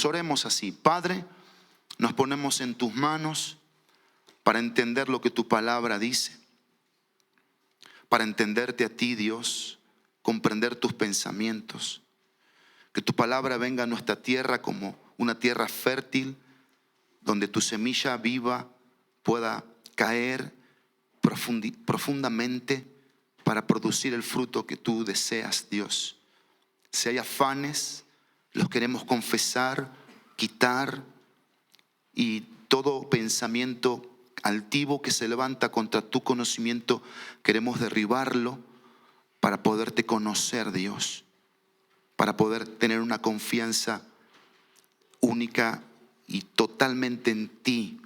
Oremos así. Padre, nos ponemos en tus manos para entender lo que tu palabra dice, para entenderte a ti, Dios, comprender tus pensamientos. Que tu palabra venga a nuestra tierra como una tierra fértil, donde tu semilla viva pueda caer profundamente para producir el fruto que tú deseas, Dios. Si hay afanes, los queremos confesar, quitar, y todo pensamiento altivo que se levanta contra tu conocimiento, queremos derribarlo para poderte conocer, Dios, para poder tener una confianza única y totalmente en ti,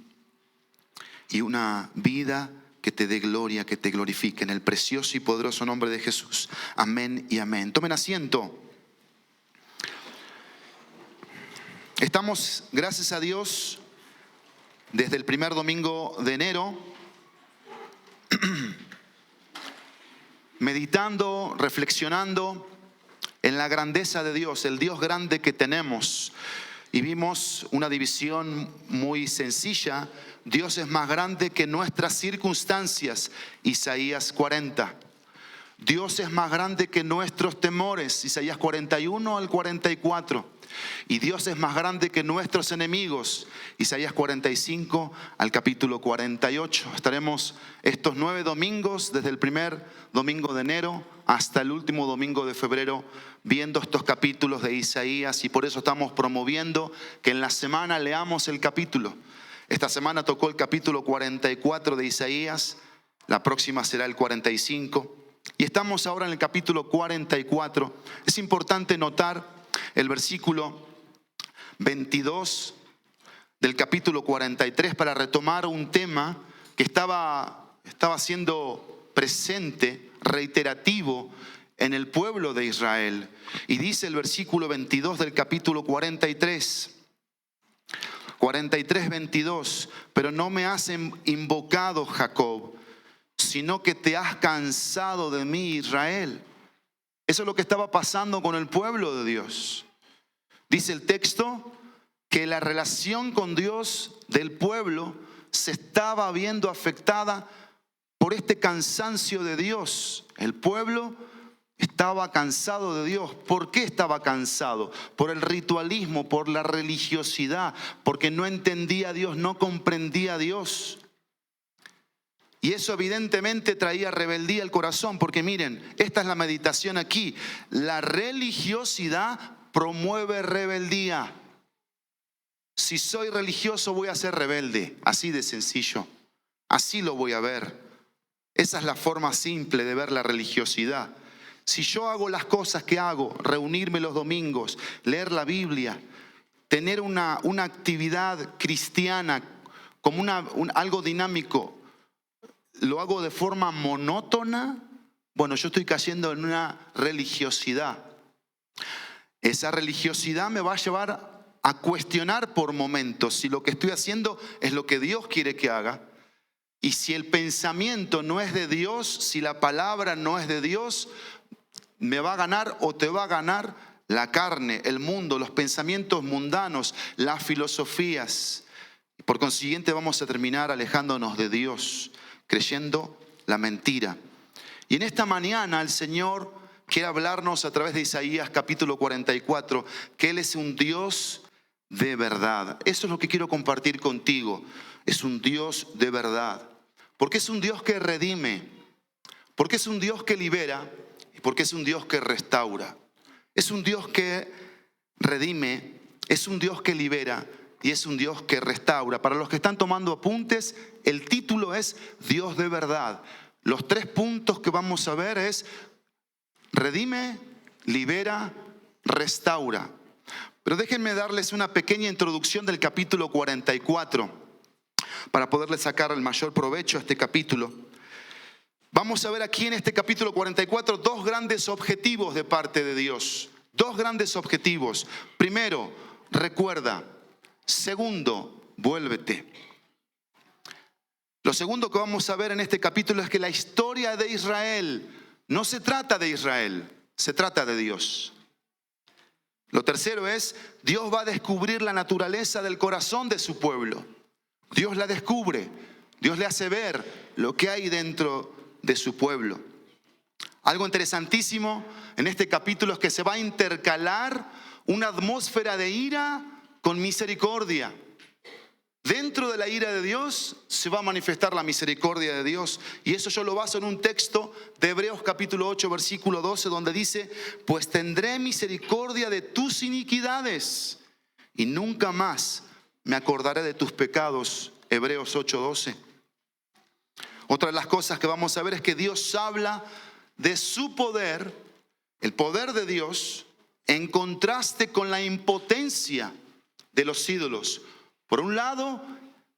y una vida que te dé gloria, que te glorifique, en el precioso y poderoso nombre de Jesús. Amén y amén. Tomen asiento. Estamos, gracias a Dios, desde el primer domingo de enero, meditando, reflexionando en la grandeza de Dios, el Dios grande que tenemos. Y vimos una división muy sencilla. Dios es más grande que nuestras circunstancias, Isaías 40. Dios es más grande que nuestros temores, Isaías 41 al 44. Y Dios es más grande que nuestros enemigos, Isaías 45 al capítulo 48. Estaremos estos 9 domingos, desde el primer domingo de enero hasta el último domingo de febrero, viendo estos capítulos de Isaías, y por eso estamos promoviendo que en la semana leamos el capítulo. Esta semana tocó el capítulo 44 de Isaías, la próxima será el 45, y estamos ahora en el capítulo 44. Es importante notar el versículo 22 del capítulo 43 para retomar un tema que estaba siendo presente, reiterativo en el pueblo de Israel. Y dice el versículo 22 del capítulo 43, 22: pero no me has invocado, Jacob, sino que te has cansado de mí, Israel. Eso es lo que estaba pasando con el pueblo de Dios. Dice el texto que la relación con Dios del pueblo se estaba viendo afectada por este cansancio de Dios. El pueblo estaba cansado de Dios. ¿Por qué estaba cansado? Por el ritualismo, por la religiosidad, porque no entendía a Dios, no comprendía a Dios. Y eso evidentemente traía rebeldía al corazón, porque miren, esta es la meditación aquí. La religiosidad promueve rebeldía. Si soy religioso, voy a ser rebelde. Así de sencillo. Así lo voy a ver. Esa es la forma simple de ver la religiosidad. Si yo hago las cosas que hago, reunirme los domingos, leer la Biblia, tener una actividad cristiana como algo dinámico, lo hago de forma monótona, bueno, yo estoy cayendo en una religiosidad. Esa religiosidad me va a llevar a cuestionar por momentos si lo que estoy haciendo es lo que Dios quiere que haga. Y si el pensamiento no es de Dios, si la palabra no es de Dios, me va a ganar o te va a ganar la carne, el mundo, los pensamientos mundanos, las filosofías. Por consiguiente, vamos a terminar alejándonos de Dios, creyendo la mentira. Y en esta mañana el Señor quiere hablarnos a través de Isaías capítulo 44, que Él es un Dios de verdad. Eso es lo que quiero compartir contigo. Es un Dios de verdad. Porque es un Dios que redime, porque es un Dios que libera y porque es un Dios que restaura. Es un Dios que redime, es un Dios que libera y es un Dios que restaura. Para los que están tomando apuntes, el título es Dios de verdad. Los 3 puntos que vamos a ver es redime, libera, restaura. Pero déjenme darles una pequeña introducción del capítulo 44 para poderle sacar el mayor provecho a este capítulo. Vamos a ver aquí en este capítulo 44 2 grandes objetivos de parte de Dios. 2 grandes objetivos. Primero, recuerda. Segundo, vuélvete. Lo segundo que vamos a ver en este capítulo es que la historia de Israel no se trata de Israel, se trata de Dios. Lo tercero es, Dios va a descubrir la naturaleza del corazón de su pueblo. Dios la descubre, Dios le hace ver lo que hay dentro de su pueblo. Algo interesantísimo en este capítulo es que se va a intercalar una atmósfera de ira con misericordia. Dentro de la ira de Dios se va a manifestar la misericordia de Dios. Y eso yo lo baso en un texto de Hebreos capítulo 8, versículo 12, donde dice: pues tendré misericordia de tus iniquidades y nunca más me acordaré de tus pecados. Hebreos 8, 12. Otra de las cosas que vamos a ver es que Dios habla de su poder, el poder de Dios, en contraste con la impotencia de los ídolos. Por un lado,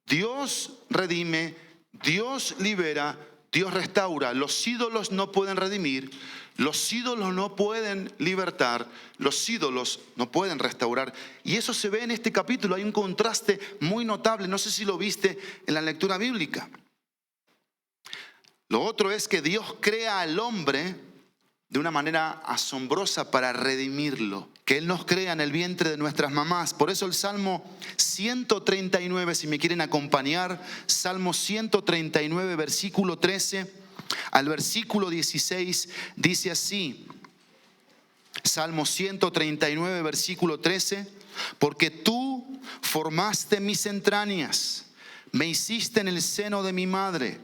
Dios redime, Dios libera, Dios restaura. Los ídolos no pueden redimir, los ídolos no pueden libertar, los ídolos no pueden restaurar. Y eso se ve en este capítulo, hay un contraste muy notable. No sé si lo viste en la lectura bíblica. Lo otro es que Dios crea al hombre de una manera asombrosa para redimirlo. Que Él nos crea en el vientre de nuestras mamás. Por eso el Salmo 139, si me quieren acompañar, Salmo 139, versículo 13 al versículo 16, dice así. Salmo 139, versículo 13. Porque tú formaste mis entrañas, me hiciste en el seno de mi madre.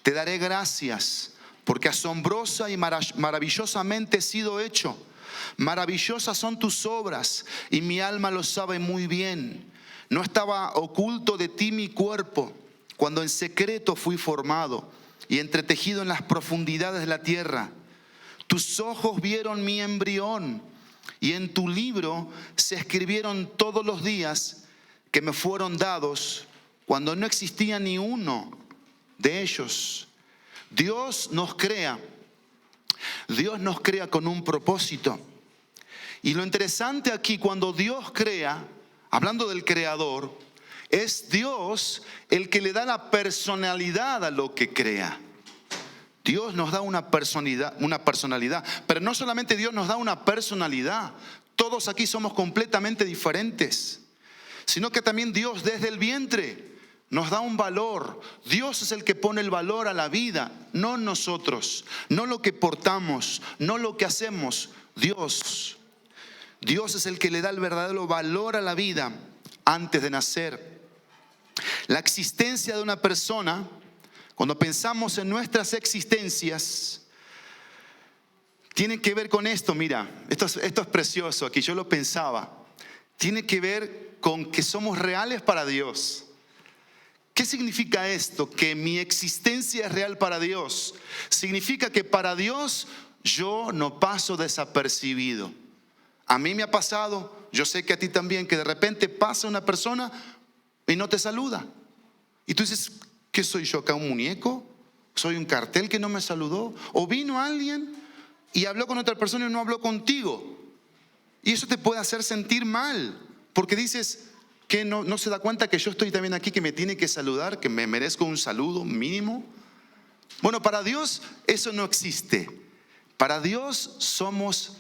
Te daré gracias, porque asombrosa y maravillosamente he sido hecho. Maravillosas son tus obras, y mi alma lo sabe muy bien. No estaba oculto de ti mi cuerpo, cuando en secreto fui formado y entretejido en las profundidades de la tierra. Tus ojos vieron mi embrión, y en tu libro se escribieron todos los días que me fueron dados, cuando no existía ni uno de ellos. Dios nos crea con un propósito. Y lo interesante aquí, cuando Dios crea, hablando del creador, es Dios el que le da la personalidad a lo que crea. Dios nos da una personalidad, pero no solamente Dios nos da una personalidad, todos aquí somos completamente diferentes, sino que también Dios desde el vientre nos da un valor. Dios es el que pone el valor a la vida, no nosotros, no lo que portamos, no lo que hacemos. Dios es el que le da el verdadero valor a la vida antes de nacer. La existencia de una persona, cuando pensamos en nuestras existencias, tiene que ver con esto. Mira, esto es precioso aquí, yo lo pensaba. Tiene que ver con que somos reales para Dios. ¿Qué significa esto? Que mi existencia es real para Dios. Significa que para Dios yo no paso desapercibido. A mí me ha pasado, yo sé que a ti también, que de repente pasa una persona y no te saluda. Y tú dices, ¿qué soy yo acá, un muñeco? ¿Soy un cartel que no me saludó? ¿O vino alguien y habló con otra persona y no habló contigo? Y eso te puede hacer sentir mal, porque dices que no se da cuenta que yo estoy también aquí, que me tiene que saludar, que me merezco un saludo mínimo. Bueno, para Dios eso no existe. Para Dios somos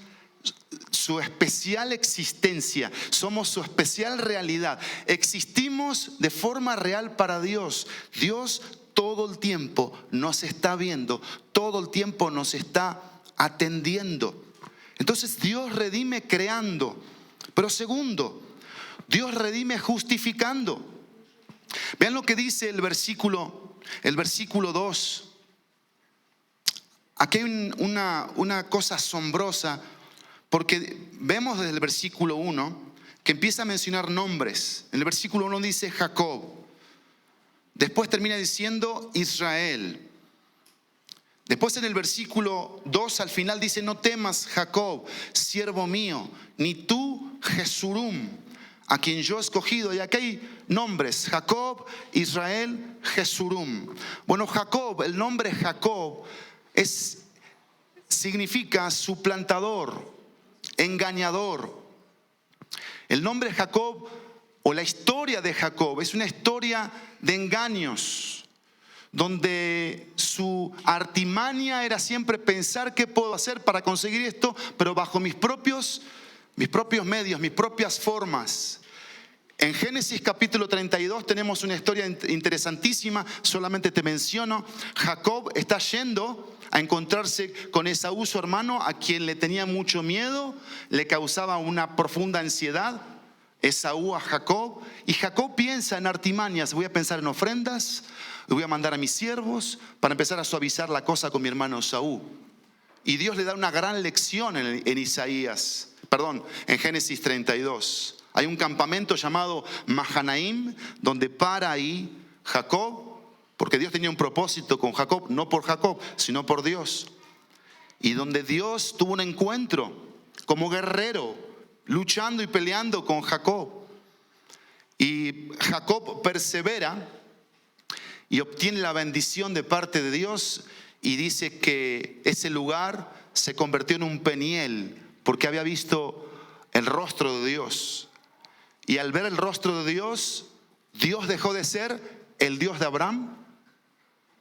su especial existencia, somos su especial realidad. Existimos de forma real para Dios. Dios todo el tiempo nos está viendo, todo el tiempo nos está atendiendo. Entonces Dios redime creando, pero segundo, Dios redime justificando. Vean lo que dice el versículo 2. Aquí hay una cosa asombrosa, porque vemos desde el versículo 1 que empieza a mencionar nombres. En el versículo 1 dice Jacob. Después termina diciendo Israel. Después en el versículo 2 al final dice: no temas, Jacob, siervo mío, ni tú, Jesurum, a quien yo he escogido. Y aquí hay nombres: Jacob, Israel, Jesurum. Bueno, Jacob, el nombre Jacob significa suplantador, engañador. El nombre Jacob, o la historia de Jacob, es una historia de engaños, donde su artimaña era siempre pensar qué puedo hacer para conseguir esto, pero bajo mis propios mis propios medios, mis propias formas. En Génesis capítulo 32 tenemos una historia interesantísima, solamente te menciono. Jacob está yendo a encontrarse con Esaú, su hermano, a quien le tenía mucho miedo, le causaba una profunda ansiedad. Esaú a Jacob, y Jacob piensa en artimañas: voy a pensar en ofrendas, voy a mandar a mis siervos para empezar a suavizar la cosa con mi hermano Esaú. Y Dios le da una gran lección en Génesis 32. Hay un campamento llamado Mahanaim, donde para ahí Jacob, porque Dios tenía un propósito con Jacob, no por Jacob, sino por Dios. Y donde Dios tuvo un encuentro como guerrero, luchando y peleando con Jacob. Y Jacob persevera y obtiene la bendición de parte de Dios, y dice que ese lugar se convirtió en un Peniel, porque había visto el rostro de Dios. Y al ver el rostro de Dios, Dios dejó de ser el Dios de Abraham.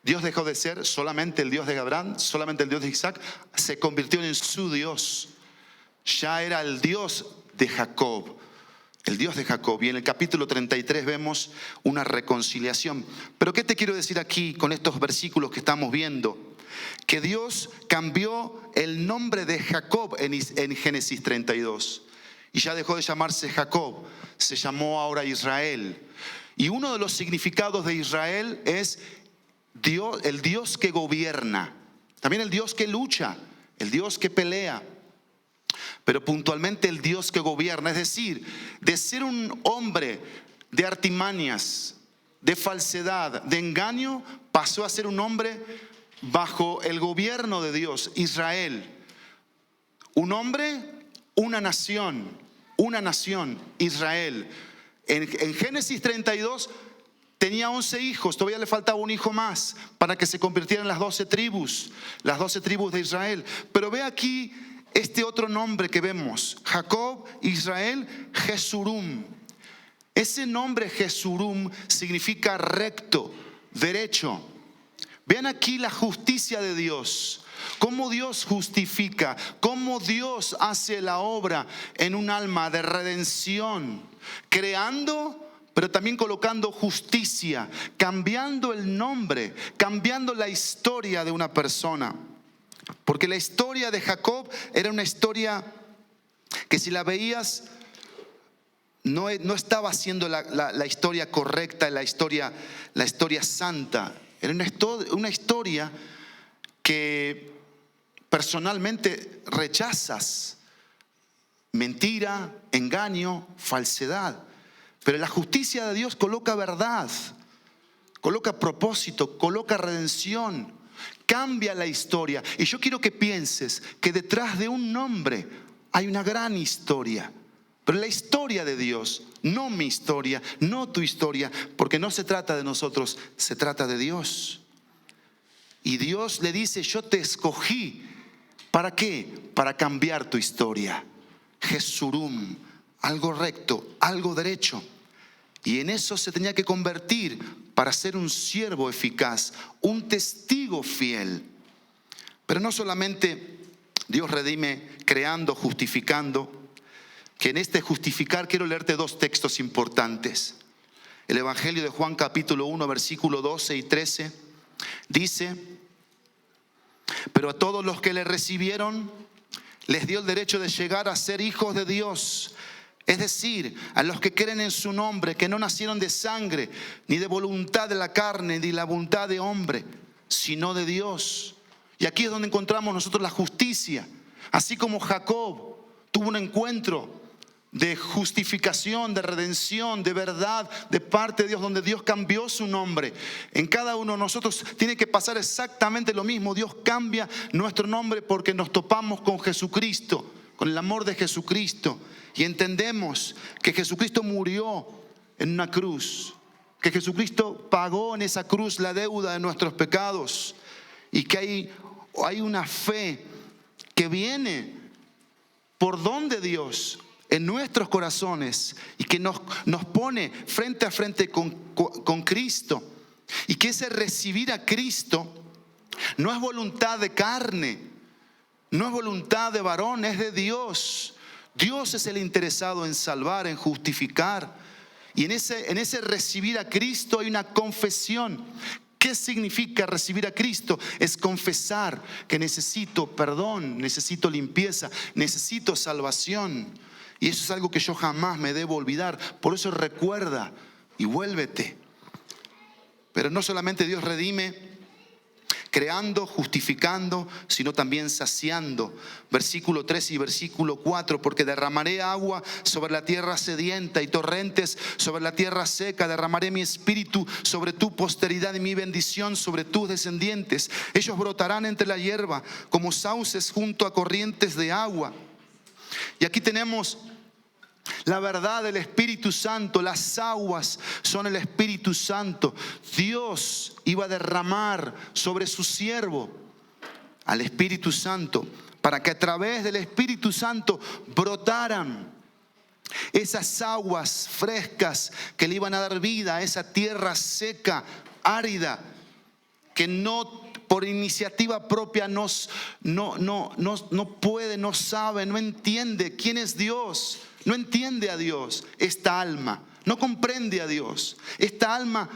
Dios dejó de ser solamente el Dios de Abraham, solamente el Dios de Isaac. Se convirtió en su Dios. Ya era el Dios de Jacob. El Dios de Jacob. Y en el capítulo 33 vemos una reconciliación. Pero ¿qué te quiero decir aquí con estos versículos que estamos viendo? Que Dios cambió el nombre de Jacob en Génesis 32. Y ya dejó de llamarse Jacob, se llamó ahora Israel. Y uno de los significados de Israel es Dios, el Dios que gobierna. También el Dios que lucha, el Dios que pelea. Pero puntualmente el Dios que gobierna. Es decir, de ser un hombre de artimañas, de falsedad, de engaño, pasó a ser un hombre bajo el gobierno de Dios, Israel. Un hombre, una nación, Israel. En Génesis 32 tenía 11 hijos, todavía le faltaba un hijo más para que se convirtieran en las 12 tribus de Israel. Pero ve aquí este otro nombre que vemos: Jacob, Israel, Jesurum. Ese nombre Jesurum significa recto, derecho. Vean aquí la justicia de Dios. Cómo Dios justifica, cómo Dios hace la obra en un alma de redención, creando, pero también colocando justicia, cambiando el nombre, cambiando la historia de una persona. Porque la historia de Jacob era una historia que, si la veías, no estaba siendo la historia correcta, la historia santa. Era una historia que personalmente rechazas: mentira, engaño, falsedad. Pero la justicia de Dios coloca verdad, coloca propósito, coloca redención, cambia la historia. Y yo quiero que pienses que detrás de un nombre hay una gran historia. Pero la historia de Dios, no mi historia, no tu historia, porque no se trata de nosotros, se trata de Dios. Y Dios le dice: yo te escogí. ¿Para qué? Para cambiar tu historia. Jesurum, algo recto, algo derecho. Y en eso se tenía que convertir para ser un siervo eficaz, un testigo fiel. Pero no solamente Dios redime creando, justificando. Que en este justificar quiero leerte dos textos importantes. El Evangelio de Juan capítulo 1 versículo 12 y 13 dice: pero a todos los que le recibieron les dio el derecho de llegar a ser hijos de Dios. Es decir, a los que creen en su nombre, que no nacieron de sangre, ni de voluntad de la carne, ni la voluntad de hombre, sino de Dios. Y aquí es donde encontramos nosotros la justicia. Así como Jacob tuvo un encuentro de justificación, de redención, de verdad de parte de Dios, donde Dios cambió su nombre. En cada uno de nosotros tiene que pasar exactamente lo mismo. Dios cambia nuestro nombre porque nos topamos con Jesucristo, con el amor de Jesucristo, y entendemos que Jesucristo murió en una cruz, que Jesucristo pagó en esa cruz la deuda de nuestros pecados, y que hay una fe que viene por don de Dios en nuestros corazones, y que nos pone frente a frente con Cristo. Y que ese recibir a Cristo no es voluntad de carne, no es voluntad de varón, es de Dios. Dios es el interesado en salvar, en justificar. Y en ese recibir a Cristo hay una confesión. ¿Qué significa recibir a Cristo? Es confesar que necesito perdón, necesito limpieza, necesito salvación. Y eso es algo que yo jamás me debo olvidar. Por eso recuerda y vuélvete. Pero no solamente Dios redime creando, justificando, sino también saciando. Versículo 3 y versículo 4, porque derramaré agua sobre la tierra sedienta y torrentes sobre la tierra seca. Derramaré mi espíritu sobre tu posteridad y mi bendición sobre tus descendientes. Ellos brotarán entre la hierba como sauces junto a corrientes de agua. Y aquí tenemos la verdad del Espíritu Santo. Las aguas son el Espíritu Santo. Dios iba a derramar sobre su siervo al Espíritu Santo para que a través del Espíritu Santo brotaran esas aguas frescas que le iban a dar vida a esa tierra seca, árida, que no por iniciativa propia no puede, no sabe, no entiende quién es Dios. No entiende a Dios. Esta alma no comprende a Dios. Esta alma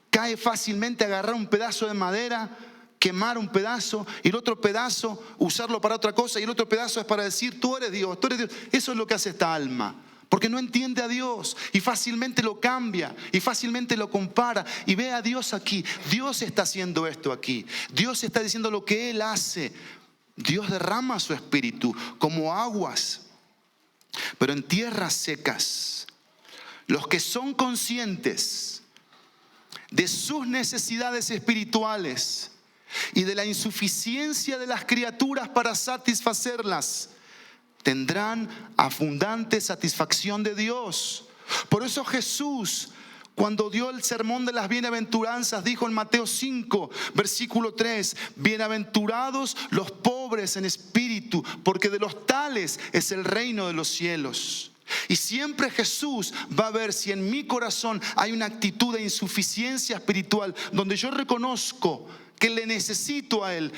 cae fácilmente a agarrar un pedazo de madera, quemar un pedazo y el otro pedazo usarlo para otra cosa, y el otro pedazo es para decir tú eres Dios, tú eres Dios. Eso es lo que hace esta alma, porque no entiende a Dios y fácilmente lo cambia y fácilmente lo compara y ve a Dios aquí. Dios está haciendo esto aquí. Dios está diciendo lo que Él hace. Dios derrama su espíritu como aguas. Pero en tierras secas, los que son conscientes de sus necesidades espirituales y de la insuficiencia de las criaturas para satisfacerlas, tendrán abundante satisfacción de Dios. Por eso Jesús, cuando dio el sermón de las bienaventuranzas, dijo en Mateo 5, versículo 3, bienaventurados los pobres en espíritu, porque de los tales es el reino de los cielos. Y siempre Jesús va a ver si en mi corazón hay una actitud de insuficiencia espiritual, donde yo reconozco que le necesito a Él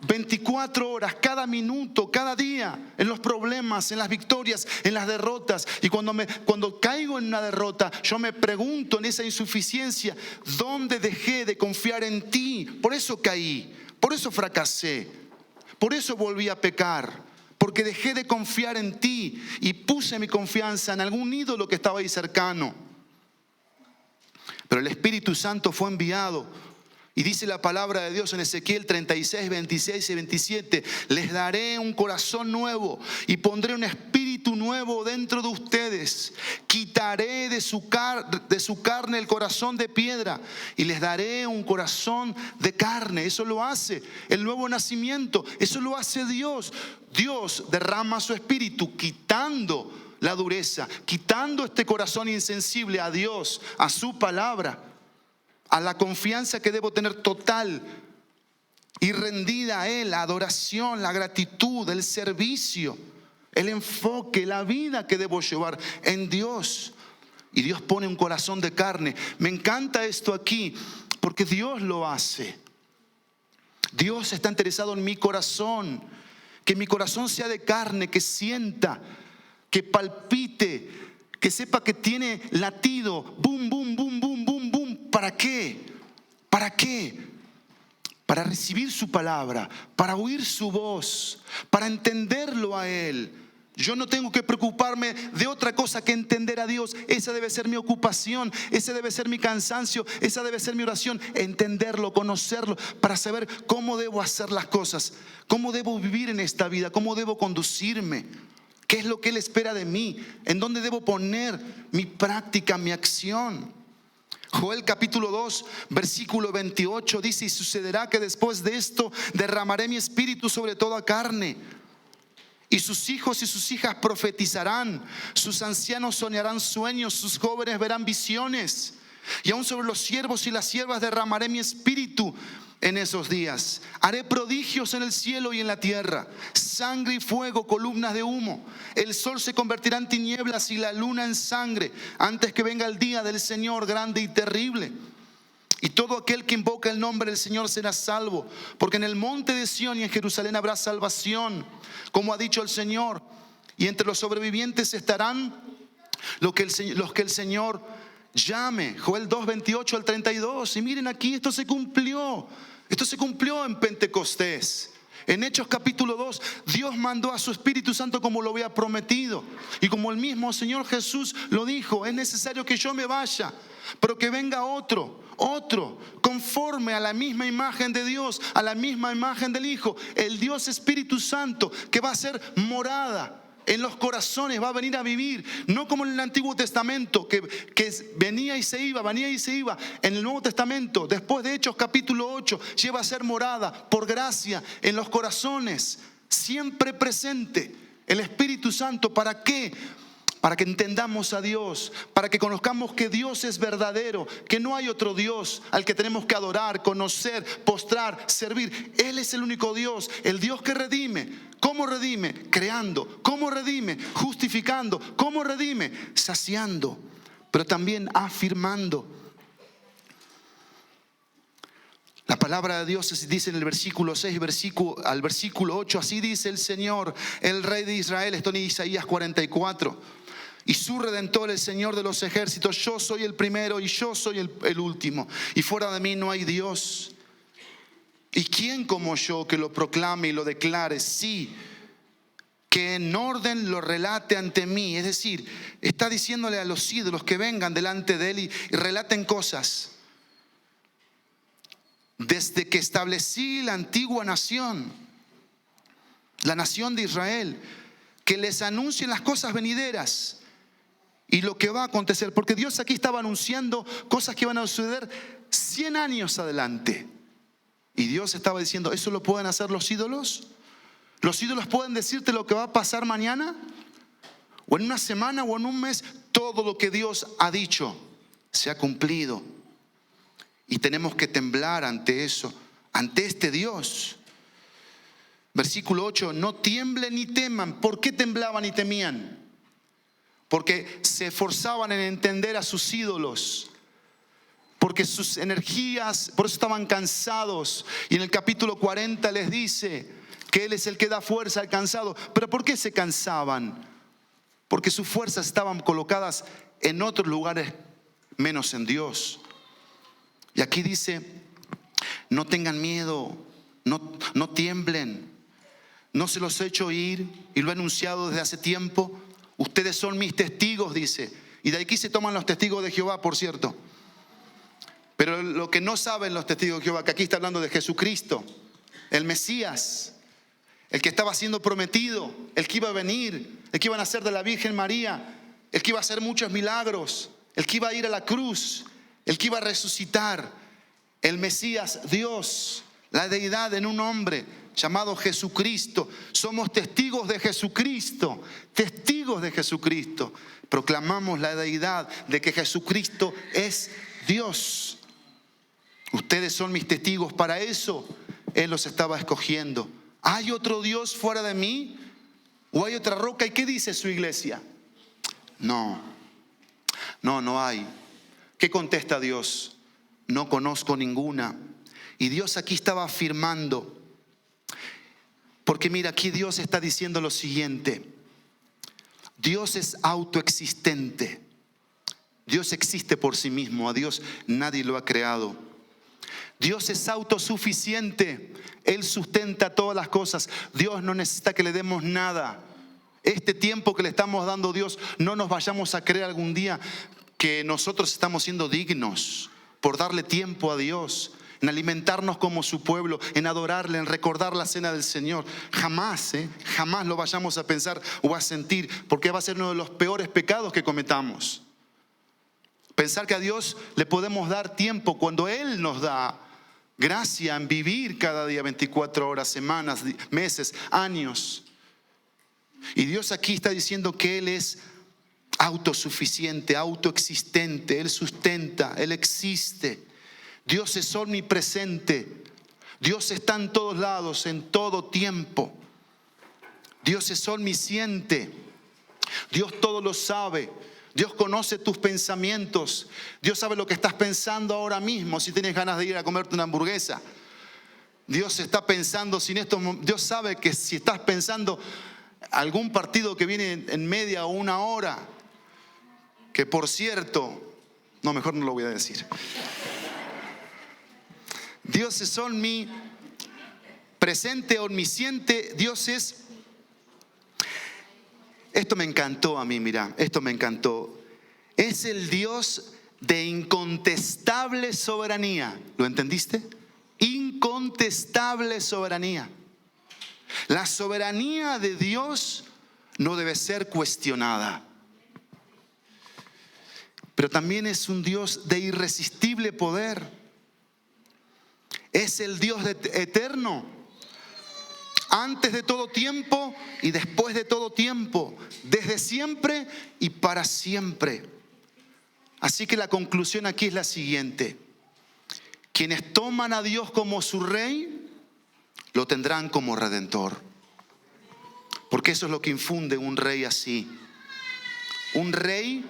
24 horas, cada minuto, cada día, en los problemas, en las victorias, en las derrotas. Y cuando caigo en una derrota, yo me pregunto en esa insuficiencia, ¿dónde dejé de confiar en ti? Por eso caí, por eso fracasé, por eso volví a pecar, porque dejé de confiar en ti y puse mi confianza en algún ídolo que estaba ahí cercano. Pero el Espíritu Santo fue enviado. Y dice la palabra de Dios en Ezequiel 36, 26 y 27, les daré un corazón nuevo y pondré un espíritu nuevo dentro de ustedes. Quitaré de su carne el corazón de piedra y les daré un corazón de carne. Eso lo hace el nuevo nacimiento, eso lo hace Dios. Dios derrama su espíritu quitando la dureza, quitando este corazón insensible a Dios, a su palabra, a la confianza que debo tener total y rendida a Él, la adoración, la gratitud, el servicio, el enfoque, la vida que debo llevar en Dios. Y Dios pone un corazón de carne. Me encanta esto aquí porque Dios lo hace. Dios está interesado en mi corazón, que mi corazón sea de carne, que sienta, que palpite, que sepa que tiene latido, boom, boom, boom, boom, boom, boom. ¿Para qué? ¿Para qué? Para recibir su palabra, para oír su voz, para entenderlo a Él. Yo no tengo que preocuparme de otra cosa que entender a Dios. Esa debe ser mi ocupación, ese debe ser mi cansancio, esa debe ser mi oración. Entenderlo, conocerlo, para saber cómo debo hacer las cosas, cómo debo vivir en esta vida, cómo debo conducirme. ¿Qué es lo que Él espera de mí? ¿En dónde debo poner mi práctica, mi acción? Joel capítulo 2, versículo 28 dice: y sucederá que después de esto derramaré mi espíritu sobre toda carne. Y sus hijos y sus hijas profetizarán, sus ancianos soñarán sueños, sus jóvenes verán visiones. Y aún sobre los siervos y las siervas derramaré mi espíritu en esos días. Haré prodigios en el cielo y en la tierra, sangre y fuego, columnas de humo. El sol se convertirá en tinieblas y la luna en sangre, antes que venga el día del Señor grande y terrible. Y todo aquel que invoca el nombre del Señor será salvo, porque en el monte de Sión y en Jerusalén habrá salvación, como ha dicho el Señor. y entre los sobrevivientes estarán los que el Señor llame. Joel 2, 28 al 32. Y miren aquí, esto se cumplió. Esto se cumplió en Pentecostés. En Hechos capítulo 2, Dios mandó a su Espíritu Santo como lo había prometido. Y como el mismo Señor Jesús lo dijo, es necesario que yo me vaya, pero que venga otro, conforme a la misma imagen de Dios, a la misma imagen del Hijo, el Dios Espíritu Santo, que va a ser morada en los corazones, va a venir a vivir, no como en el Antiguo Testamento, que venía y se iba. En el Nuevo Testamento, después de Hechos capítulo 8, lleva a ser morada por gracia en los corazones, siempre presente el Espíritu Santo. ¿Para qué? Para que entendamos a Dios, para que conozcamos que Dios es verdadero, que no hay otro Dios al que tenemos que adorar, conocer, postrar, servir. Él es el único Dios, el Dios que redime. ¿Cómo redime? Creando. ¿Cómo redime? Justificando. ¿Cómo redime? Saciando, pero también afirmando. La palabra de Dios dice en el versículo 6 al versículo 8, así dice el Señor, el Rey de Israel, esto en Isaías 44. Y su Redentor, el Señor de los ejércitos, yo soy el primero y yo soy el último. Y fuera de mí no hay Dios. ¿Y quién como yo que lo proclame y lo declare? Sí, que en orden lo relate ante mí. Es decir, está diciéndole a los ídolos que vengan delante de él y relaten cosas. Desde que establecí la antigua nación, la nación de Israel, que les anuncien las cosas venideras y lo que va a acontecer. Porque Dios aquí estaba anunciando cosas que van a suceder 100 años adelante. Y Dios estaba diciendo, ¿eso lo pueden hacer los ídolos? ¿Los ídolos pueden decirte lo que va a pasar mañana? ¿O en una semana o en un mes? Todo lo que Dios ha dicho se ha cumplido. Y tenemos que temblar ante eso, ante este Dios. Versículo 8, no tiemblen ni teman. ¿Por qué temblaban y temían? Porque se esforzaban en entender a sus ídolos. Porque sus energías, por eso estaban cansados. Y en el capítulo 40 les dice que Él es el que da fuerza al cansado. ¿Pero por qué se cansaban? Porque sus fuerzas estaban colocadas en otros lugares menos en Dios. Y aquí dice, no tengan miedo, no tiemblen. No se los he hecho ir y lo he anunciado desde hace tiempo. Ustedes son mis testigos, dice. Y de aquí se toman los testigos de Jehová, por cierto. Pero lo que no saben los testigos de Jehová, que aquí está hablando de Jesucristo, el Mesías, el que estaba siendo prometido, el que iba a venir, el que iba a nacer de la Virgen María, el que iba a hacer muchos milagros, el que iba a ir a la cruz, el que iba a resucitar, el Mesías, Dios, la deidad en un hombre llamado Jesucristo. Somos testigos de Jesucristo, testigos de Jesucristo. Proclamamos la deidad de que Jesucristo es Dios. Ustedes son mis testigos. Para eso Él los estaba escogiendo. ¿Hay otro Dios fuera de mí? ¿O hay otra roca? ¿Y qué dice su iglesia? No hay. ¿Qué contesta Dios? No conozco ninguna. Y Dios aquí estaba afirmando. Porque mira, aquí Dios está diciendo lo siguiente. Dios es autoexistente. Dios existe por sí mismo. A Dios nadie lo ha creado. Dios es autosuficiente. Él sustenta todas las cosas. Dios no necesita que le demos nada. Este tiempo que le estamos dando a Dios, no nos vayamos a creer algún día que nosotros estamos siendo dignos por darle tiempo a Dios, en alimentarnos como su pueblo, en adorarle, en recordar la cena del Señor. Jamás lo vayamos a pensar o a sentir, porque va a ser uno de los peores pecados que cometamos. Pensar que a Dios le podemos dar tiempo cuando Él nos da gracia en vivir cada día 24 horas, semanas, meses, años. Y Dios aquí está diciendo que Él es autosuficiente, autoexistente. Él sustenta, Él existe. Dios es omnipresente. Dios está en todos lados, en todo tiempo. Dios es omnisciente. Dios todo lo sabe. Dios conoce tus pensamientos. Dios sabe lo que estás pensando ahora mismo. Si tienes ganas de ir a comerte una hamburguesa, Dios está pensando sin esto. Dios sabe que si estás pensando algún partido que viene en media o una hora, que por cierto, no, mejor no lo voy a decir. Dios es omnipresente, omnisciente. Dios es... Esto me encantó a mí, mira, esto me encantó. Es el Dios de incontestable soberanía. ¿Lo entendiste? Incontestable soberanía. La soberanía de Dios no debe ser cuestionada. Pero también es un Dios de irresistible poder. Es el Dios eterno. Antes de todo tiempo y después de todo tiempo. Desde siempre y para siempre. Así que la conclusión aquí es la siguiente. Quienes toman a Dios como su rey, lo tendrán como redentor. Porque eso es lo que infunde un rey así. Un rey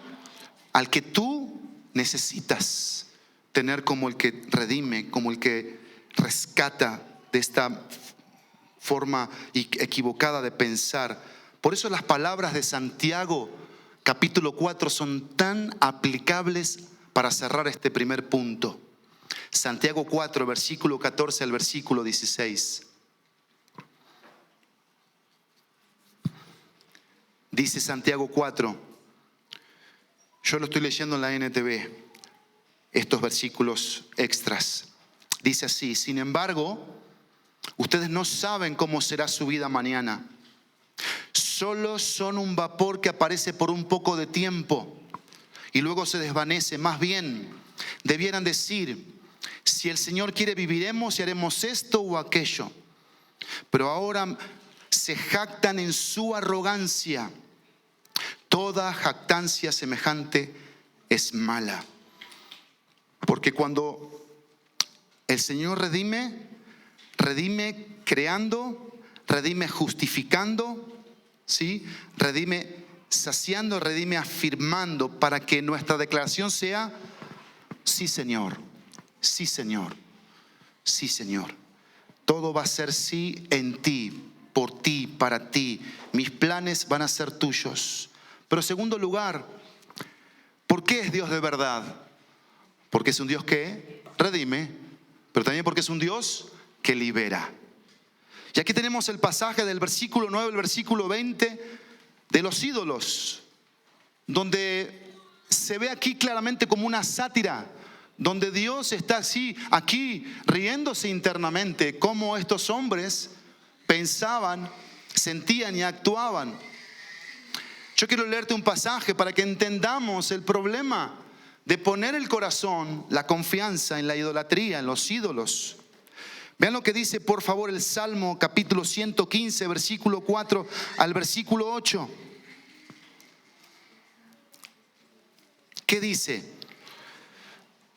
al que tú necesitas tener como el que redime, como el que rescata de esta forma equivocada de pensar. Por eso las palabras de Santiago capítulo 4 son tan aplicables para cerrar este primer punto. Santiago 4, versículo 14 al versículo 16. Dice Santiago 4, yo lo estoy leyendo en la NTV, estos versículos extras. Dice así: sin embargo, ustedes no saben cómo será su vida mañana. Solo son un vapor que aparece por un poco de tiempo y luego se desvanece. Más bien, debieran decir: si el Señor quiere, viviremos y haremos esto o aquello. Pero ahora se jactan en su arrogancia. Toda jactancia semejante es mala. Porque cuando el Señor redime creando, redime justificando, ¿sí? Redime saciando, redime afirmando, para que nuestra declaración sea: sí, Señor, sí, Señor, sí, Señor. Todo va a ser sí en ti, por ti, para ti. Mis planes van a ser tuyos. Pero en segundo lugar, ¿por qué es Dios de verdad? Porque es un Dios que redime, pero también porque es un Dios que libera. Y aquí tenemos el pasaje del versículo 9 al versículo 20 de los ídolos, donde se ve aquí claramente como una sátira, donde Dios está así, aquí, riéndose internamente, cómo estos hombres pensaban, sentían y actuaban. Yo quiero leerte un pasaje para que entendamos el problema de poner el corazón, la confianza en la idolatría, en los ídolos. Vean lo que dice, por favor, el Salmo capítulo 115, versículo 4 al versículo 8. ¿Qué dice?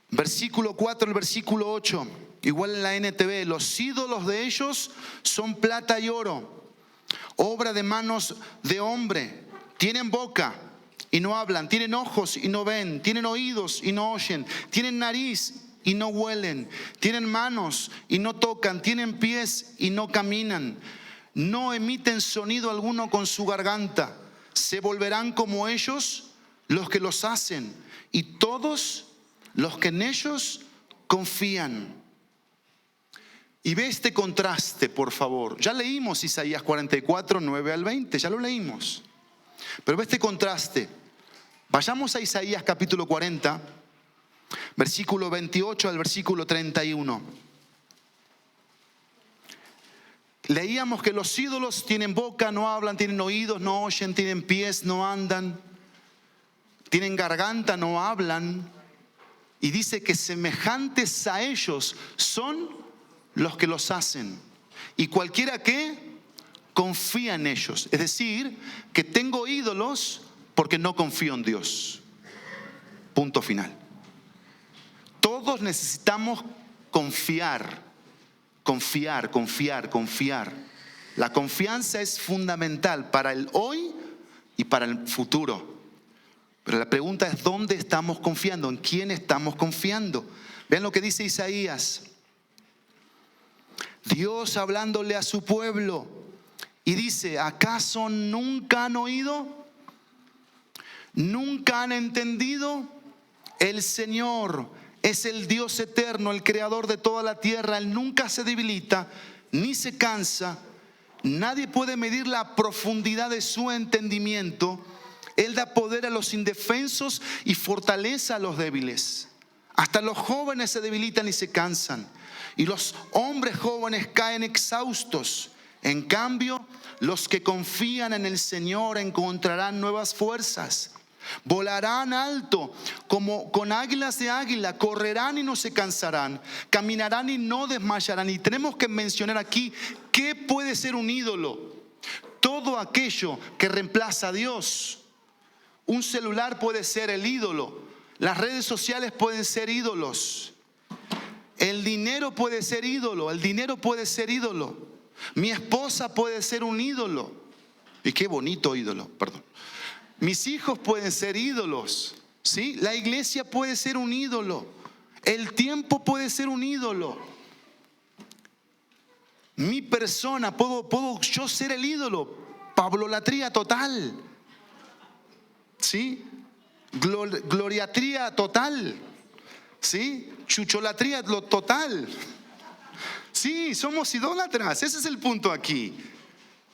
Versículo 4 al versículo 8, igual en la NTV: los ídolos de ellos son plata y oro, obra de manos de hombre. Tienen boca y no hablan, tienen ojos y no ven, tienen oídos y no oyen, tienen nariz y no huelen, tienen manos y no tocan, tienen pies y no caminan, no emiten sonido alguno con su garganta. Se volverán como ellos los que los hacen y todos los que en ellos confían. Y ve este contraste, por favor. Ya leímos Isaías 44, 9 al 20, ya lo leímos. Pero ve este contraste. Vayamos a Isaías capítulo 40, versículo 28 al versículo 31. Leíamos que los ídolos tienen boca, no hablan, tienen oídos, no oyen, tienen pies, no andan, tienen garganta, no hablan. Y dice que semejantes a ellos son los que los hacen. Y cualquiera que confía en ellos. Es decir, que tengo ídolos porque no confío en Dios. Punto final. Todos necesitamos confiar. Confiar, confiar, confiar. La confianza es fundamental para el hoy y para el futuro. Pero la pregunta es: ¿dónde estamos confiando? ¿En quién estamos confiando? Vean lo que dice Isaías. Dios hablándole a su pueblo Y dice, ¿acaso nunca han oído? ¿Nunca han entendido? El Señor es el Dios eterno, el creador de toda la tierra. Él nunca se debilita ni se cansa. Nadie puede medir la profundidad de su entendimiento. Él da poder a los indefensos y fortaleza a los débiles. Hasta los jóvenes se debilitan y se cansan, y los hombres jóvenes caen exhaustos. En cambio, los que confían en el Señor encontrarán nuevas fuerzas. Volarán alto como con águilas de águila, correrán y no se cansarán, caminarán y no desmayarán. Y tenemos que mencionar aquí qué puede ser un ídolo. Todo aquello que reemplaza a Dios. Un celular puede ser el ídolo. Las redes sociales pueden ser ídolos. El dinero puede ser ídolo. El dinero puede ser ídolo. Mi esposa puede ser un ídolo. Y qué bonito ídolo, perdón. Mis hijos pueden ser ídolos, ¿sí? La iglesia puede ser un ídolo. El tiempo puede ser un ídolo. Mi persona, puedo yo ser el ídolo. Pablolatría total, ¿sí? Gloriatría total, ¿sí? Chucholatría total. Sí, somos idólatras. Ese es el punto aquí.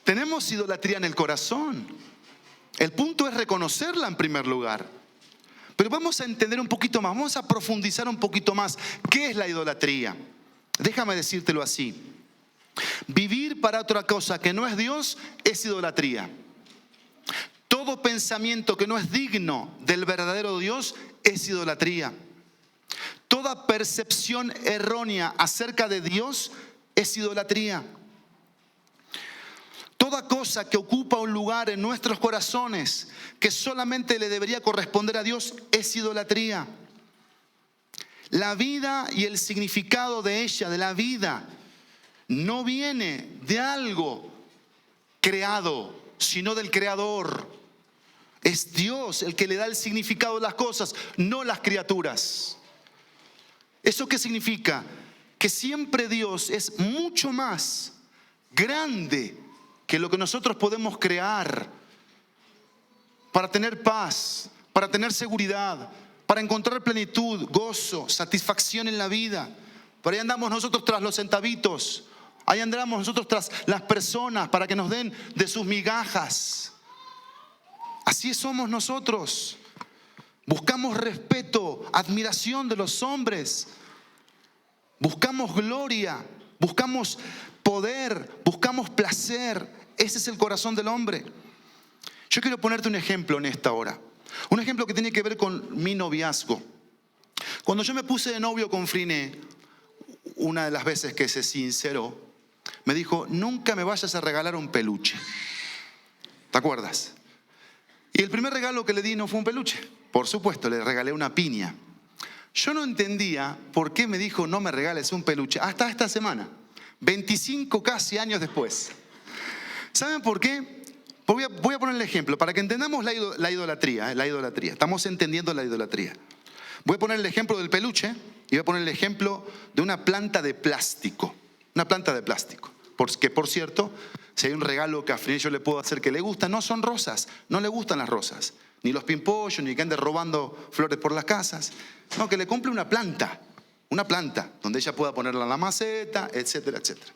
Tenemos idolatría en el corazón. El punto es reconocerla en primer lugar. Pero vamos a entender un poquito más, vamos a profundizar un poquito más. ¿Qué es la idolatría? Déjame decírtelo así. Vivir para otra cosa que no es Dios es idolatría. Todo pensamiento que no es digno del verdadero Dios es idolatría. Toda percepción errónea acerca de Dios es idolatría. Toda cosa que ocupa un lugar en nuestros corazones que solamente le debería corresponder a Dios es idolatría. La vida y el significado de ella, de la vida, no viene de algo creado, sino del Creador. Es Dios el que le da el significado de las cosas, no las criaturas. ¿Eso qué significa? Que siempre Dios es mucho más grande que lo que nosotros podemos crear para tener paz, para tener seguridad, para encontrar plenitud, gozo, satisfacción en la vida. Por ahí andamos nosotros tras los centavitos, ahí andamos nosotros tras las personas para que nos den de sus migajas. Así somos nosotros. Buscamos respeto, admiración de los hombres. Buscamos gloria, buscamos poder, buscamos placer. Ese es el corazón del hombre. Yo quiero ponerte un ejemplo en esta hora. Un ejemplo que tiene que ver con mi noviazgo. Cuando yo me puse de novio con Friné, una de las veces que se sinceró, me dijo, nunca me vayas a regalar un peluche. ¿Te acuerdas? Y el primer regalo que le di no fue un peluche. Por supuesto, le regalé una piña. Yo no entendía por qué me dijo, no me regales un peluche, hasta esta semana. 25 casi años después. ¿Saben por qué? Voy a poner el ejemplo para que entendamos la idolatría. La idolatría. Estamos entendiendo la idolatría. Voy a poner el ejemplo del peluche y voy a poner el ejemplo de una planta de plástico. Una planta de plástico. Porque, por cierto, si hay un regalo que a Friné yo le puedo hacer que le gusta, no son rosas. No le gustan las rosas. Ni los pimpollos, ni que ande robando flores por las casas. No, que le compre una planta. Una planta donde ella pueda ponerla en la maceta, etcétera, etcétera.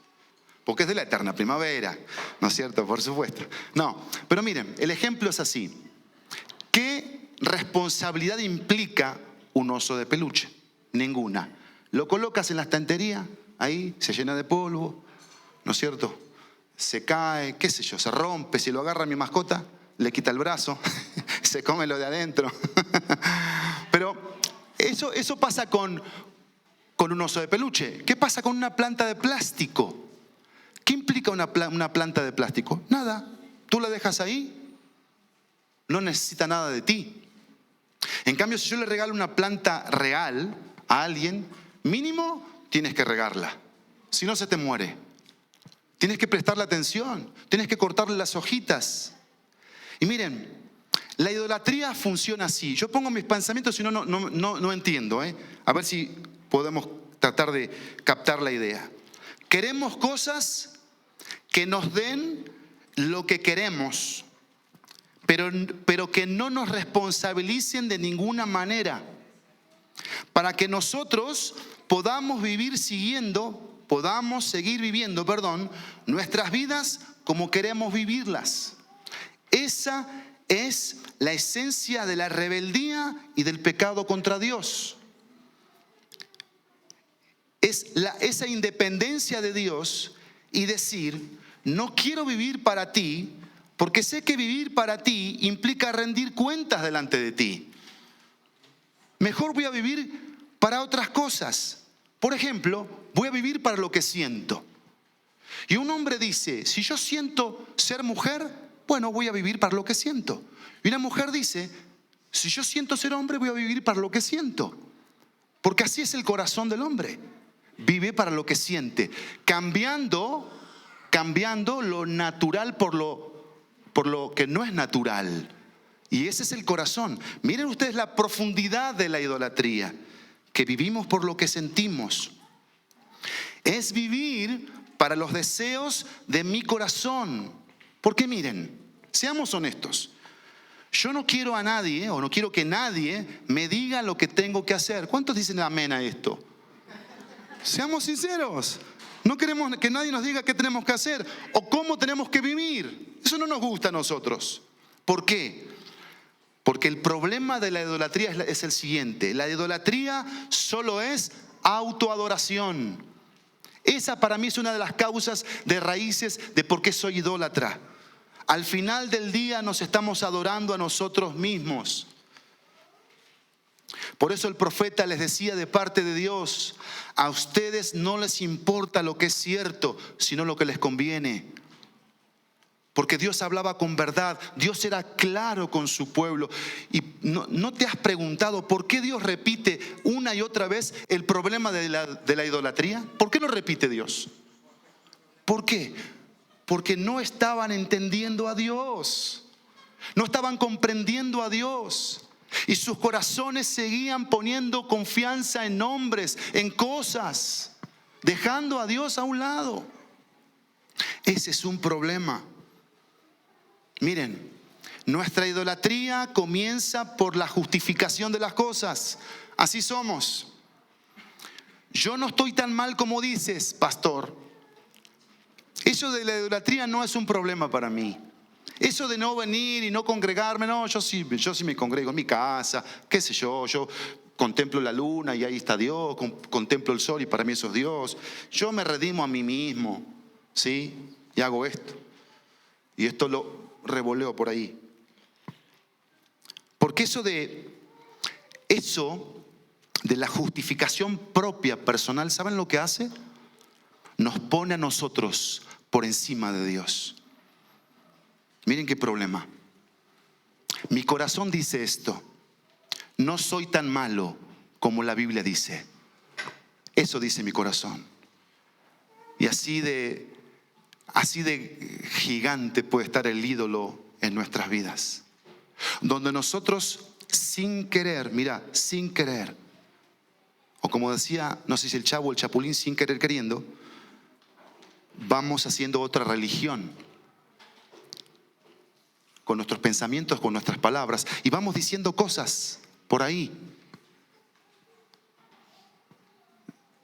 Porque es de la eterna primavera, ¿no es cierto? Por supuesto. No, pero miren, el ejemplo es así. ¿Qué responsabilidad implica un oso de peluche? Ninguna. Lo colocas en la estantería, ahí se llena de polvo, ¿no es cierto? Se cae, qué sé yo, se rompe. Si lo agarra mi mascota, le quita el brazo, se come lo de adentro. Pero eso pasa con un oso de peluche. ¿Qué pasa con una planta de plástico? ¿Qué implica una planta de plástico? Nada. Tú la dejas ahí, no necesita nada de ti. En cambio, si yo le regalo una planta real a alguien, mínimo tienes que regarla. Si no, se te muere. Tienes que prestarle atención, tienes que cortarle las hojitas. Y miren, la idolatría funciona así. Yo pongo mis pensamientos, si no entiendo. A ver si podemos tratar de captar la idea. Queremos cosas que nos den lo que queremos, pero que no nos responsabilicen de ninguna manera, para que nosotros podamos seguir viviendo, nuestras vidas como queremos vivirlas. Esa es la esencia de la rebeldía y del pecado contra Dios. Es esa independencia de Dios y decir, no quiero vivir para ti, porque sé que vivir para ti implica rendir cuentas delante de ti. Mejor voy a vivir para otras cosas. Por ejemplo, voy a vivir para lo que siento. Y un hombre dice, si yo siento ser mujer, bueno, voy a vivir para lo que siento. Y una mujer dice, si yo siento ser hombre, voy a vivir para lo que siento. Porque así es el corazón del hombre. Vive para lo que siente, cambiando lo natural por lo que no es natural. Y ese es el corazón. Miren ustedes la profundidad de la idolatría, que vivimos por lo que sentimos. Es vivir para los deseos de mi corazón. Porque miren, seamos honestos. Yo no quiero a nadie, o no quiero que nadie me diga lo que tengo que hacer. ¿Cuántos dicen amén a esto? Seamos sinceros. No queremos que nadie nos diga qué tenemos que hacer o cómo tenemos que vivir. Eso no nos gusta a nosotros. ¿Por qué? Porque el problema de la idolatría es el siguiente. La idolatría solo es autoadoración. Esa para mí es una de las causas de raíces de por qué soy idólatra. Al final del día nos estamos adorando a nosotros mismos. Por eso el profeta les decía de parte de Dios, a ustedes no les importa lo que es cierto, sino lo que les conviene. Porque Dios hablaba con verdad, Dios era claro con su pueblo. Y no te has preguntado por qué Dios repite una y otra vez el problema de la idolatría. ¿Por qué lo repite Dios? ¿Por qué? Porque no estaban entendiendo a Dios, no estaban comprendiendo a Dios. Y sus corazones seguían poniendo confianza en hombres, en cosas, dejando a Dios a un lado. Ese es un problema. Miren, nuestra idolatría comienza por la justificación de las cosas. Así somos. Yo no estoy tan mal como dices, pastor. Eso de la idolatría no es un problema para mí. Eso de no venir y no congregarme, no, yo sí me congrego en mi casa, qué sé yo contemplo la luna y ahí está Dios, contemplo el sol y para mí eso es Dios. Yo me redimo a mí mismo, ¿sí? Y hago esto. Y esto lo revoleo por ahí. Porque eso de la justificación propia, personal, ¿saben lo que hace? Nos pone a nosotros por encima de Dios. Miren qué problema. Mi corazón dice esto: no soy tan malo como la Biblia dice. Eso dice mi corazón. Y así de gigante puede estar el ídolo en nuestras vidas, donde nosotros sin querer, o como decía, no sé si el Chavo o el Chapulín, sin querer queriendo, vamos haciendo otra religión con nuestros pensamientos, con nuestras palabras, y vamos diciendo cosas por ahí,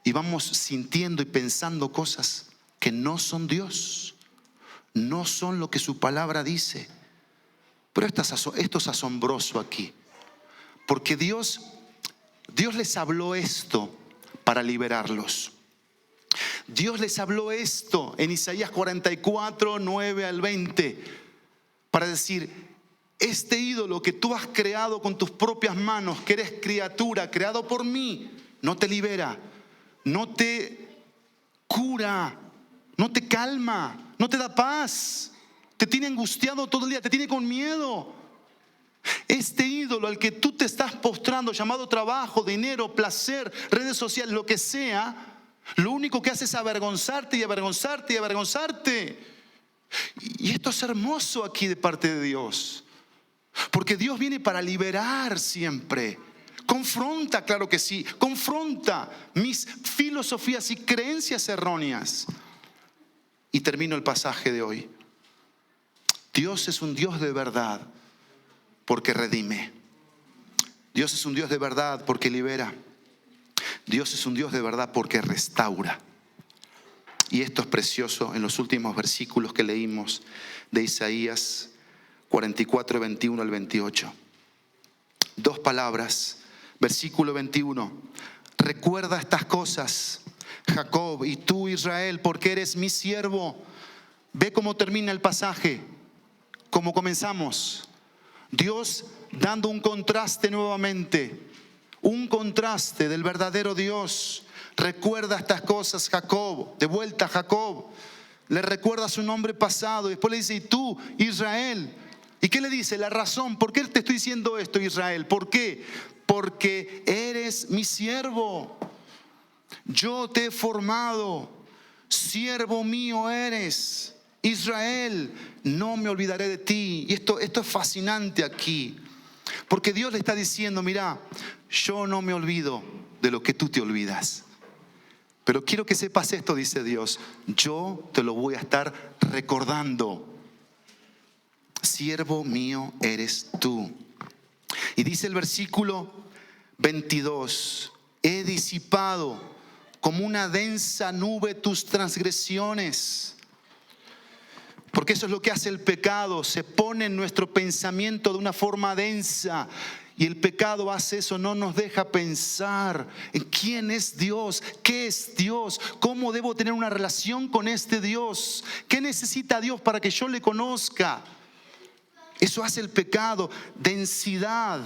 y vamos sintiendo y pensando cosas que no son Dios, no son lo que su palabra dice. Pero esto es asombroso aquí, porque Dios les habló esto para liberarlos. Dios les habló esto en Isaías 44, 9 al 20, para decir: este ídolo que tú has creado con tus propias manos, que eres criatura, creado por mí, no te libera, no te cura, no te calma, no te da paz, te tiene angustiado todo el día, te tiene con miedo. Este ídolo al que tú te estás postrando, llamado trabajo, dinero, placer, redes sociales, lo que sea, lo único que hace es avergonzarte y avergonzarte y avergonzarte. Y esto es hermoso aquí de parte de Dios, porque Dios viene para liberar siempre. Confronta, claro que sí, confronta mis filosofías y creencias erróneas. Y termino el pasaje de hoy. Dios es un Dios de verdad porque redime. Dios es un Dios de verdad porque libera. Dios es un Dios de verdad porque restaura. Y esto es precioso en los últimos versículos que leímos de Isaías 44, 21 al 28. Dos palabras. Versículo 21. Recuerda estas cosas, Jacob, y tú, Israel, porque eres mi siervo. Ve cómo termina el pasaje, cómo comenzamos. Dios dando un contraste nuevamente, un contraste del verdadero Dios. Recuerda estas cosas, Jacob. De vuelta a Jacob. Le recuerda su nombre pasado. Después le dice, y tú, Israel. ¿Y qué le dice? La razón. ¿Por qué te estoy diciendo esto, Israel? ¿Por qué? Porque eres mi siervo. Yo te he formado. Siervo mío eres. Israel, no me olvidaré de ti. Y esto es fascinante aquí. Porque Dios le está diciendo, mira, yo no me olvido de lo que tú te olvidas. Pero quiero que sepas esto, dice Dios, yo te lo voy a estar recordando. Siervo mío eres tú. Y dice el versículo 22, he disipado como una densa nube tus transgresiones. Porque eso es lo que hace el pecado, se pone en nuestro pensamiento de una forma densa. Y el pecado hace eso, no nos deja pensar en quién es Dios, qué es Dios, cómo debo tener una relación con este Dios, qué necesita Dios para que yo le conozca. Eso hace el pecado, densidad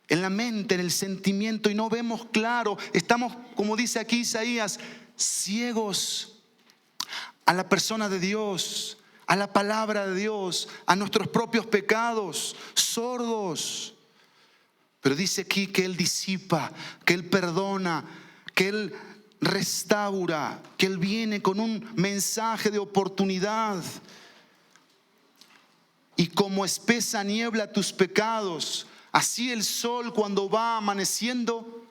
en la mente, en el sentimiento, y no vemos claro. Estamos, como dice aquí Isaías, ciegos a la persona de Dios, a la palabra de Dios, a nuestros propios pecados, sordos. Pero dice aquí que Él disipa, que Él perdona, que Él restaura, que Él viene con un mensaje de oportunidad. Y como espesa niebla tus pecados, así el sol cuando va amaneciendo,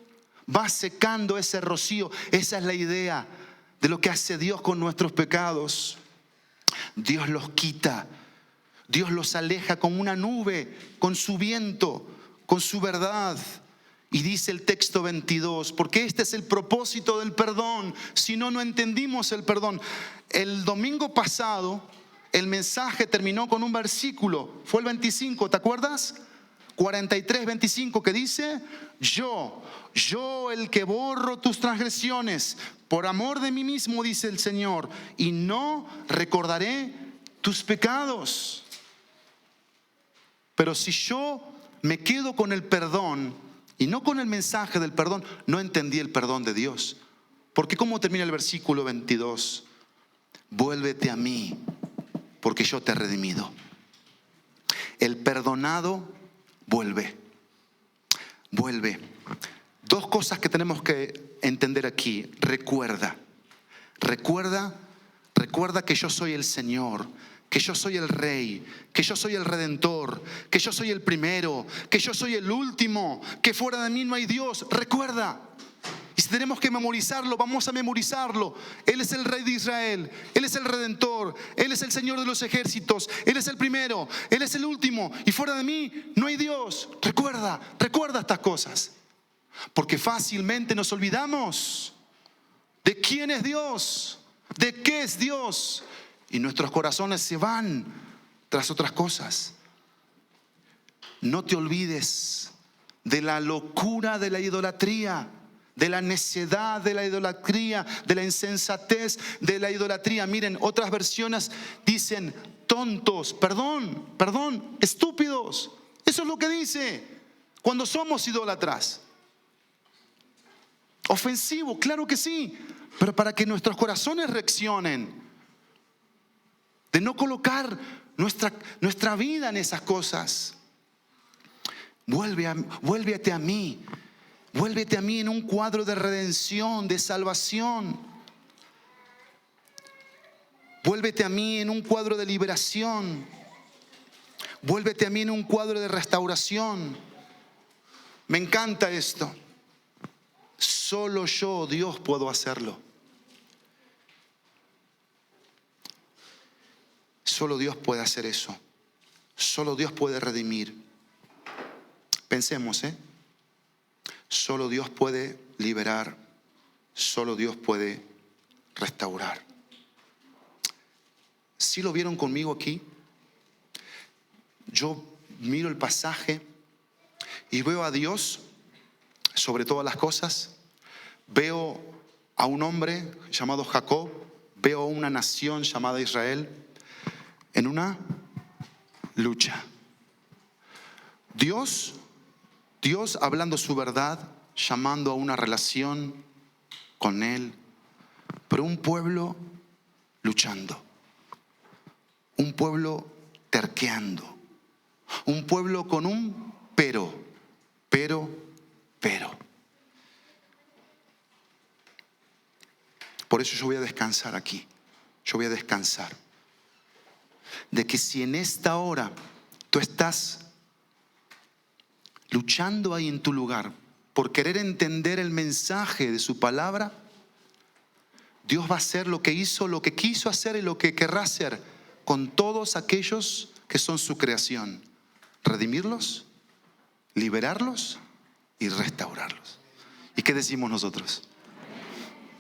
va secando ese rocío. Esa es la idea de lo que hace Dios con nuestros pecados. Dios los quita, Dios los aleja con una nube, con su viento, con su verdad. Y dice el texto 22, porque este es el propósito del perdón. Si no, no entendimos el perdón. El domingo pasado, el mensaje terminó con un versículo. Fue el 25, ¿te acuerdas? 43, 25, que dice, yo el que borro tus transgresiones, por amor de mí mismo, dice el Señor, y no recordaré tus pecados. Pero si yo me quedo con el perdón y no con el mensaje del perdón, no entendí el perdón de Dios. Porque ¿cómo termina el versículo 22? Vuélvete a mí, porque yo te he redimido. El perdonado vuelve. Dos cosas que tenemos que entender aquí. Recuerda que yo soy el Señor, que yo soy el Rey, que yo soy el Redentor, que yo soy el primero, que yo soy el último, que fuera de mí no hay Dios. Recuerda. Y si tenemos que memorizarlo, vamos a memorizarlo. Él es el Rey de Israel, Él es el Redentor, Él es el Señor de los ejércitos, Él es el primero, Él es el último, y fuera de mí no hay Dios. Recuerda estas cosas, porque fácilmente nos olvidamos de quién es Dios, de qué es Dios, y nuestros corazones se van tras otras cosas. No te olvides de la locura de la idolatría, de la necedad de la idolatría, de la insensatez de la idolatría. Miren, otras versiones dicen tontos, perdón, estúpidos. Eso es lo que dice cuando somos idólatras. Ofensivo, claro que sí, pero para que nuestros corazones reaccionen, de no colocar nuestra vida en esas cosas. Vuélvete a mí. Vuélvete a mí en un cuadro de redención, de salvación. Vuélvete a mí en un cuadro de liberación. Vuélvete a mí en un cuadro de restauración. Me encanta esto. Solo yo, Dios, puedo hacerlo. Solo Dios puede hacer eso. Solo Dios puede redimir. Pensemos, solo Dios puede liberar. Solo Dios puede restaurar. ¿Sí lo vieron conmigo aquí? Yo miro el pasaje y veo a Dios sobre todas las cosas. Veo a un hombre llamado Jacob. Veo a una nación llamada Israel en una lucha. Dios hablando su verdad, llamando a una relación con Él, pero un pueblo luchando, un pueblo terqueando, un pueblo con un pero. Por eso yo voy a descansar aquí. Yo voy a descansar de que si en esta hora tú estás luchando ahí en tu lugar por querer entender el mensaje de su palabra, Dios va a hacer lo que hizo, lo que quiso hacer y lo que querrá hacer con todos aquellos que son su creación. Redimirlos, liberarlos y restaurarlos. ¿Y qué decimos nosotros?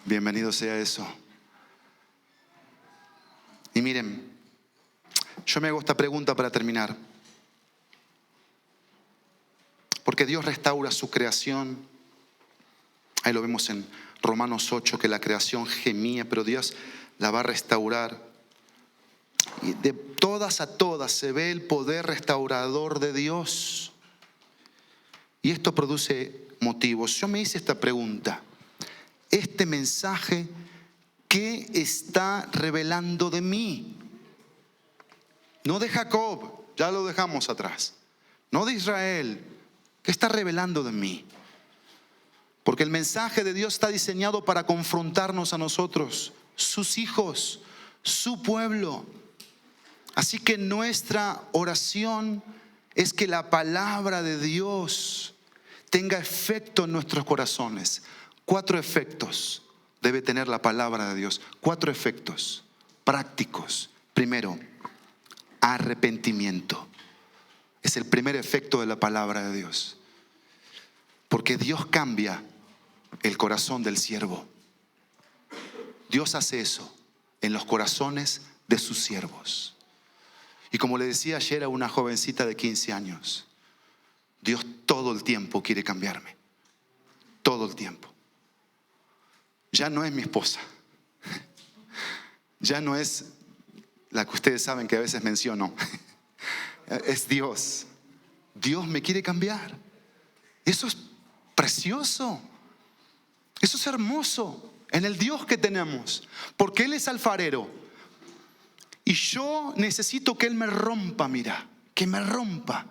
Bienvenido sea eso. Y miren, yo me hago esta pregunta para terminar. Porque Dios restaura su creación. Ahí lo vemos en Romanos 8, que la creación gemía, pero Dios la va a restaurar. Y de todas a todas se ve el poder restaurador de Dios. Y esto produce motivos. Yo me hice esta pregunta. Este mensaje, ¿qué está revelando de mí? No de Jacob, ya lo dejamos atrás. No de Israel. ¿Qué está revelando de mí? Porque el mensaje de Dios está diseñado para confrontarnos a nosotros, sus hijos, su pueblo. Así que nuestra oración es que la palabra de Dios tenga efecto en nuestros corazones. 4 efectos debe tener la palabra de Dios. 4 efectos prácticos. Primero, arrepentimiento. Es el primer efecto de la palabra de Dios. Porque Dios cambia el corazón del siervo. Dios hace eso en los corazones de sus siervos. Y como le decía ayer a una jovencita de 15 años, Dios todo el tiempo quiere cambiarme. Todo el tiempo. Ya no es mi esposa. Ya no es la que ustedes saben que a veces menciono. Es Dios. Dios me quiere cambiar. Eso es precioso. Eso es hermoso en el Dios que tenemos. Porque Él es alfarero. Y yo necesito que Él me rompa, mira. Que me rompa.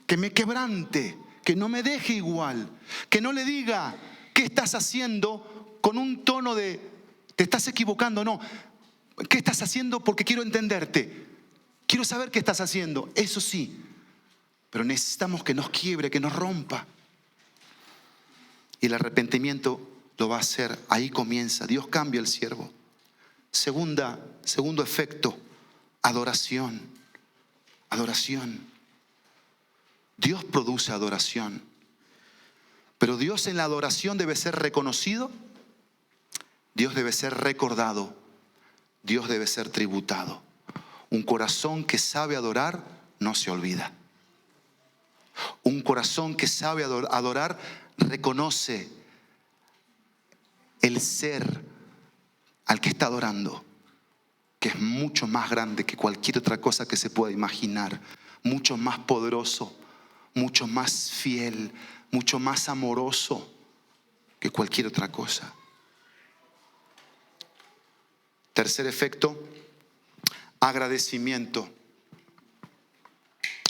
Que me quebrante. Que no me deje igual. Que no le diga, ¿qué estás haciendo? Con un tono de, te estás equivocando. No. ¿Qué estás haciendo? Porque quiero entenderte. Quiero saber qué estás haciendo. Eso sí. Pero necesitamos que nos quiebre, que nos rompa. Y el arrepentimiento lo va a hacer. Ahí comienza. Dios cambia al siervo. Segundo efecto, adoración. Adoración. Dios produce adoración. Pero Dios en la adoración debe ser reconocido. Dios debe ser recordado. Dios debe ser tributado. Un corazón que sabe adorar no se olvida. Un corazón que sabe adorar reconoce el ser al que está adorando, que es mucho más grande que cualquier otra cosa que se pueda imaginar, mucho más poderoso, mucho más fiel, mucho más amoroso que cualquier otra cosa. Tercer efecto, agradecimiento.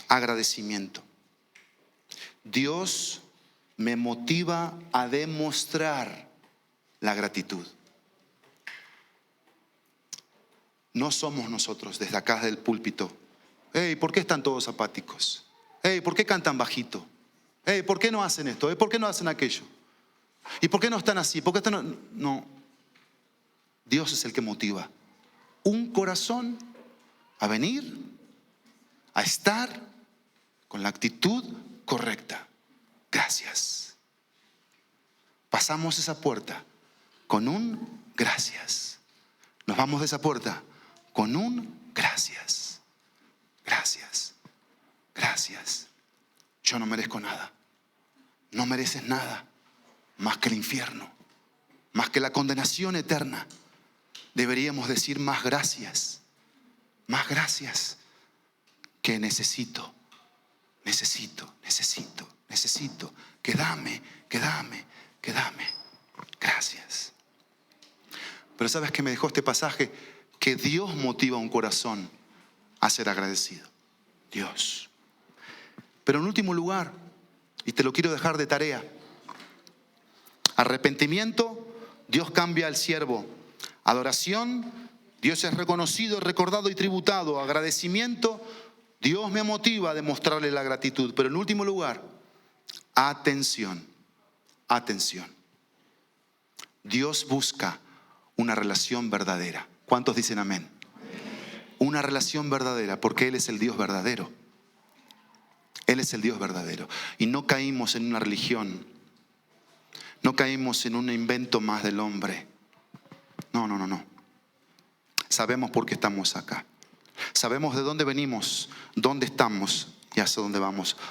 Agradecimiento. Dios me motiva a demostrar la gratitud. No somos nosotros desde acá del púlpito. Hey, ¿por qué están todos apáticos? Hey, ¿por qué cantan bajito? Hey, ¿por qué no hacen esto? Hey, ¿por qué no hacen aquello? ¿Y por qué no están así? ¿Por qué están? No. Dios es el que motiva un corazón a venir, a estar con la actitud correcta. Gracias. Pasamos esa puerta con un gracias. Nos vamos de esa puerta con un gracias. Gracias. Gracias. Yo no merezco nada. No mereces nada más que el infierno, más que la condenación eterna. Deberíamos decir más gracias que necesito, que dame. Gracias. Pero ¿sabes qué me dejó este pasaje? Que Dios motiva un corazón a ser agradecido. Dios. Pero en último lugar, y te lo quiero dejar de tarea, arrepentimiento, Dios cambia al siervo. Adoración, Dios es reconocido, recordado y tributado. Agradecimiento, Dios me motiva a demostrarle la gratitud. Pero en último lugar, atención. Dios busca una relación verdadera. ¿Cuántos dicen amén? Una relación verdadera, porque Él es el Dios verdadero. Él es el Dios verdadero. Y no caímos en una religión. No caímos en un invento más del hombre. No. Sabemos por qué estamos acá. Sabemos de dónde venimos, dónde estamos y hacia dónde vamos.